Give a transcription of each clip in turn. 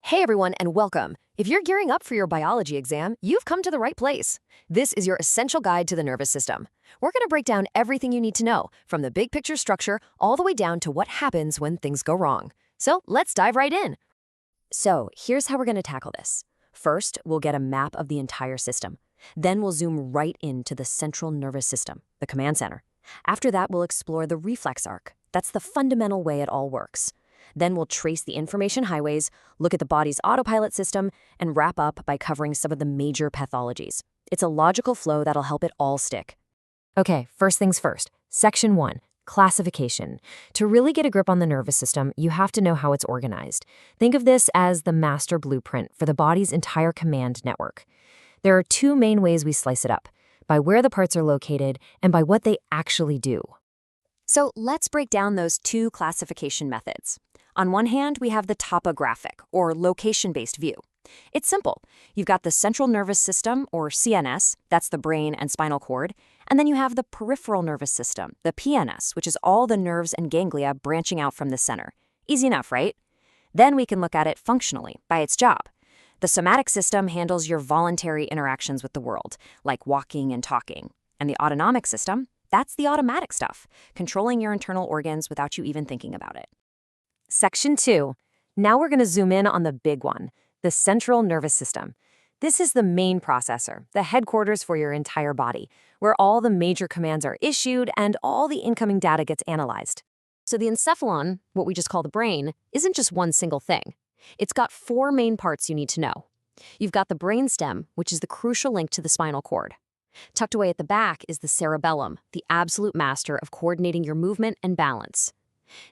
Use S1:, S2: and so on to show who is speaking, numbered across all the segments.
S1: Hey everyone, and welcome. If you're gearing up for your biology exam, you've come to the right place. This is your essential guide to the nervous system. We're going to break down everything you need to know, from the big picture structure all the way down to what happens when things go wrong. So let's dive right in. So here's how we're going to tackle this. First, we'll get a map of the entire system. Then we'll zoom right into the central nervous system, the command center. After that, we'll explore the reflex arc. That's the fundamental way it all works. Then we'll trace the information highways, look at the body's autopilot system, and wrap up by covering some of the major pathologies. It's a logical flow that'll help it all stick. Okay, first things first. Section 1, classification. To really get a grip on the nervous system, you have to know how it's organized. Think of this as the master blueprint for the body's entire command network. There are two main ways we slice it up: by where the parts are located and by what they actually do. So let's break down those two classification methods. On one hand, we have the topographic, or location-based view. It's simple. You've got the central nervous system, or CNS, that's the brain and spinal cord, and then you have the peripheral nervous system, the PNS, which is all the nerves and ganglia branching out from the center. Easy enough, right? Then we can look at it functionally, by its job. The somatic system handles your voluntary interactions with the world, like walking and talking. And the autonomic system, that's the automatic stuff, controlling your internal organs without you even thinking about it. Section 2. Now we're going to zoom in on the big one, the central nervous system. This is the main processor, the headquarters for your entire body, where all the major commands are issued and all the incoming data gets analyzed. So the encephalon, what we just call the brain, isn't just one single thing. It's got four main parts you need to know. You've got the brainstem, which is the crucial link to the spinal cord. Tucked away at the back is the cerebellum, the absolute master of coordinating your movement and balance.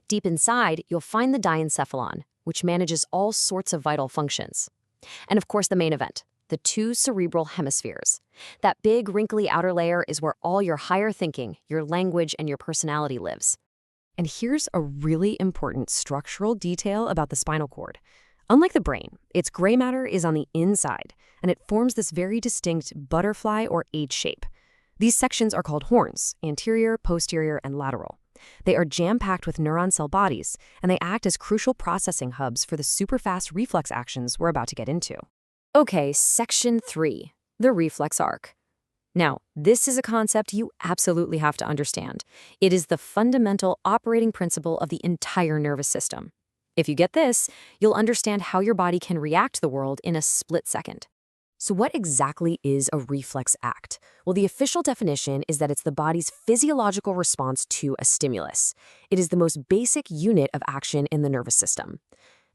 S1: Deep inside, you'll find the diencephalon, which manages all sorts of vital functions. And of course, the main event, the two cerebral hemispheres. That big, wrinkly outer layer is where all your higher thinking, your language, and your personality lives. And here's a really important structural detail about the spinal cord. Unlike the brain, its gray matter is on the inside, and it forms this very distinct butterfly or H shape. These sections are called horns, anterior, posterior, and lateral. They are jam-packed with neuron cell bodies, and they act as crucial processing hubs for the super-fast reflex actions we're about to get into. Okay, Section 3, the reflex arc. Now, this is a concept you absolutely have to understand. It is the fundamental operating principle of the entire nervous system. If you get this, you'll understand how your body can react to the world in a split second. So what exactly is a reflex act? Well, the official definition is that it's the body's physiological response to a stimulus. It is the most basic unit of action in the nervous system.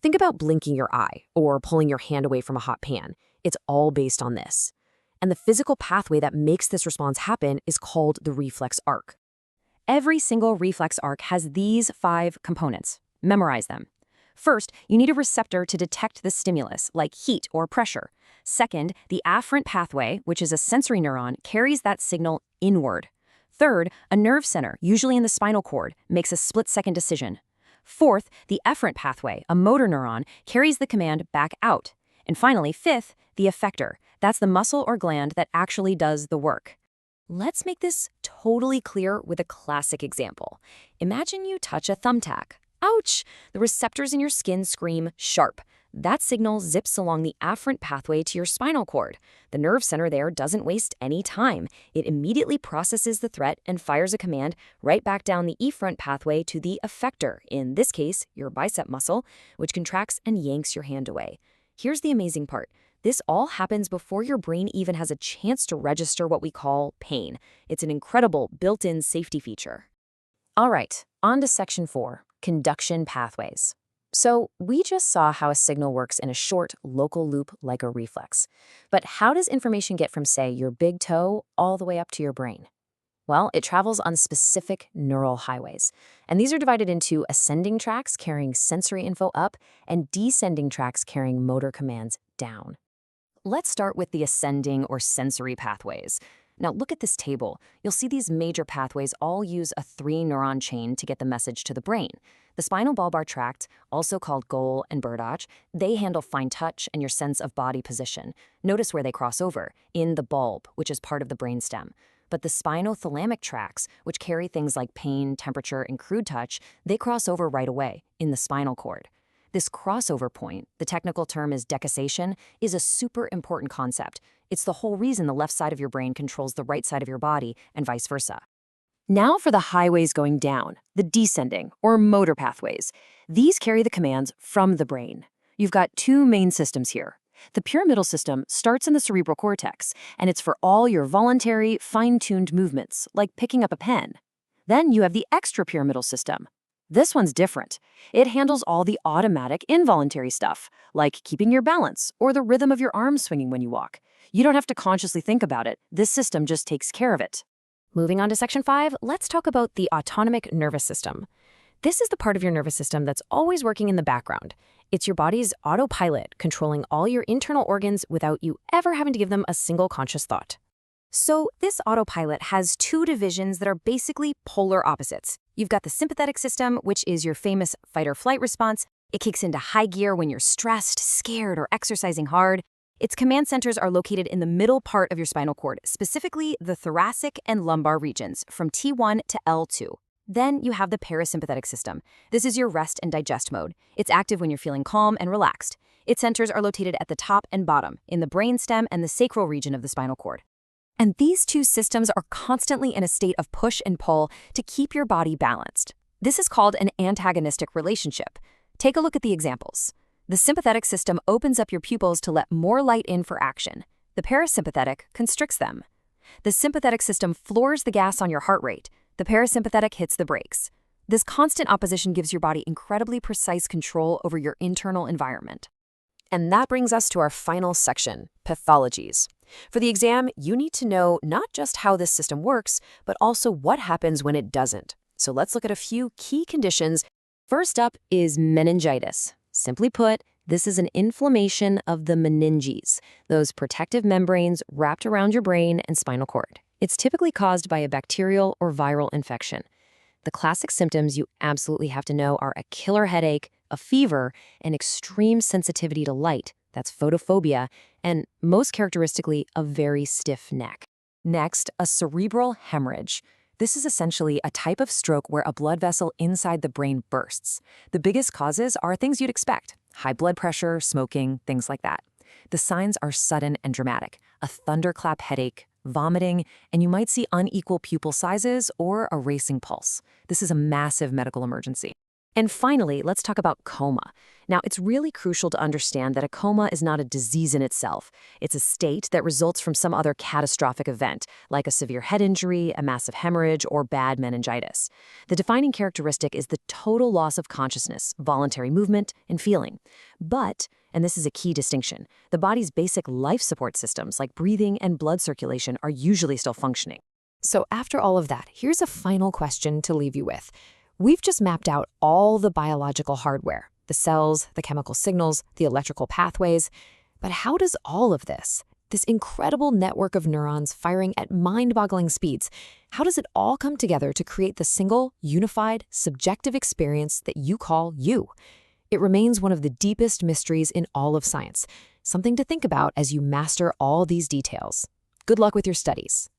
S1: Think about blinking your eye or pulling your hand away from a hot pan. It's all based on this. And the physical pathway that makes this response happen is called the reflex arc. Every single reflex arc has these 5 components. Memorize them. First, you need a receptor to detect the stimulus, like heat or pressure. Second, the afferent pathway, which is a sensory neuron, carries that signal inward. Third, a nerve center, usually in the spinal cord, makes a split-second decision. Fourth, the efferent pathway, a motor neuron, carries the command back out. And finally, fifth, the effector. That's the muscle or gland that actually does the work. Let's make this totally clear with a classic example. Imagine you touch a thumbtack. Ouch! The receptors in your skin scream sharp. That signal zips along the afferent pathway to your spinal cord. The nerve center there doesn't waste any time. It immediately processes the threat and fires a command right back down the efferent pathway to the effector, in this case, your bicep muscle, which contracts and yanks your hand away. Here's the amazing part. This all happens before your brain even has a chance to register what we call pain. It's an incredible built-in safety feature. All right, on to Section 4. Conduction pathways. So we just saw how a signal works in a short, local loop like a reflex. But how does information get from, say, your big toe all the way up to your brain? Well, it travels on specific neural highways. And these are divided into ascending tracks carrying sensory info up and descending tracks carrying motor commands down. Let's start with the ascending or sensory pathways. Now look at this table. You'll see these major pathways all use a 3-neuron chain to get the message to the brain. The spinal bulbar tract, also called Goal and Burdach, they handle fine touch and your sense of body position. Notice where they cross over, in the bulb, which is part of the brainstem. But the spinothalamic tracts, which carry things like pain, temperature, and crude touch, they cross over right away, in the spinal cord. This crossover point, the technical term is decussation, is a super important concept. It's the whole reason the left side of your brain controls the right side of your body and vice versa. Now for the highways going down, the descending, or motor pathways. These carry the commands from the brain. You've got two main systems here. The pyramidal system starts in the cerebral cortex, and it's for all your voluntary, fine-tuned movements, like picking up a pen. Then you have the extrapyramidal system. This one's different. It handles all the automatic, involuntary stuff, like keeping your balance or the rhythm of your arms swinging when you walk. You don't have to consciously think about it. This system just takes care of it.
S2: Moving on to Section 5, let's talk about the autonomic nervous system. This is the part of your nervous system that's always working in the background. It's your body's autopilot, controlling all your internal organs without you ever having to give them a single conscious thought. So this autopilot has two divisions that are basically polar opposites. You've got the sympathetic system, which is your famous fight-or-flight response. It kicks into high gear when you're stressed, scared, or exercising hard. Its command centers are located in the middle part of your spinal cord, specifically the thoracic and lumbar regions, from T1 to L2. Then you have the parasympathetic system. This is your rest and digest mode. It's active when you're feeling calm and relaxed. Its centers are located at the top and bottom, in the brainstem and the sacral region of the spinal cord. And these two systems are constantly in a state of push and pull to keep your body balanced. This is called an antagonistic relationship. Take a look at the examples. The sympathetic system opens up your pupils to let more light in for action. The parasympathetic constricts them. The sympathetic system floors the gas on your heart rate. The parasympathetic hits the brakes. This constant opposition gives your body incredibly precise control over your internal environment. And that brings us to our final section, pathologies. For the exam, you need to know not just how this system works, but also what happens when it doesn't. So let's look at a few key conditions. First up is meningitis. Simply put, this is an inflammation of the meninges, those protective membranes wrapped around your brain and spinal cord. It's typically caused by a bacterial or viral infection. The classic symptoms you absolutely have to know are a killer headache, a fever, and extreme sensitivity to light, that's photophobia, and most characteristically, a very stiff neck. Next, a cerebral hemorrhage. This is essentially a type of stroke where a blood vessel inside the brain bursts. The biggest causes are things you'd expect: high blood pressure, smoking, things like that. The signs are sudden and dramatic: a thunderclap headache, vomiting, and you might see unequal pupil sizes or a racing pulse. This is a massive medical emergency. And finally, let's talk about coma. Now, it's really crucial to understand that a coma is not a disease in itself. It's a state that results from some other catastrophic event, like a severe head injury, a massive hemorrhage, or bad meningitis. The defining characteristic is the total loss of consciousness, voluntary movement, and feeling. But, and this is a key distinction, the body's basic life support systems like breathing and blood circulation are usually still functioning. So after all of that, here's a final question to leave you with. We've just mapped out all the biological hardware, the cells, the chemical signals, the electrical pathways. But how does all of this incredible network of neurons firing at mind-boggling speeds, how does it all come together to create the single, unified, subjective experience that you call you? It remains one of the deepest mysteries in all of science, something to think about as you master all these details. Good luck with your studies.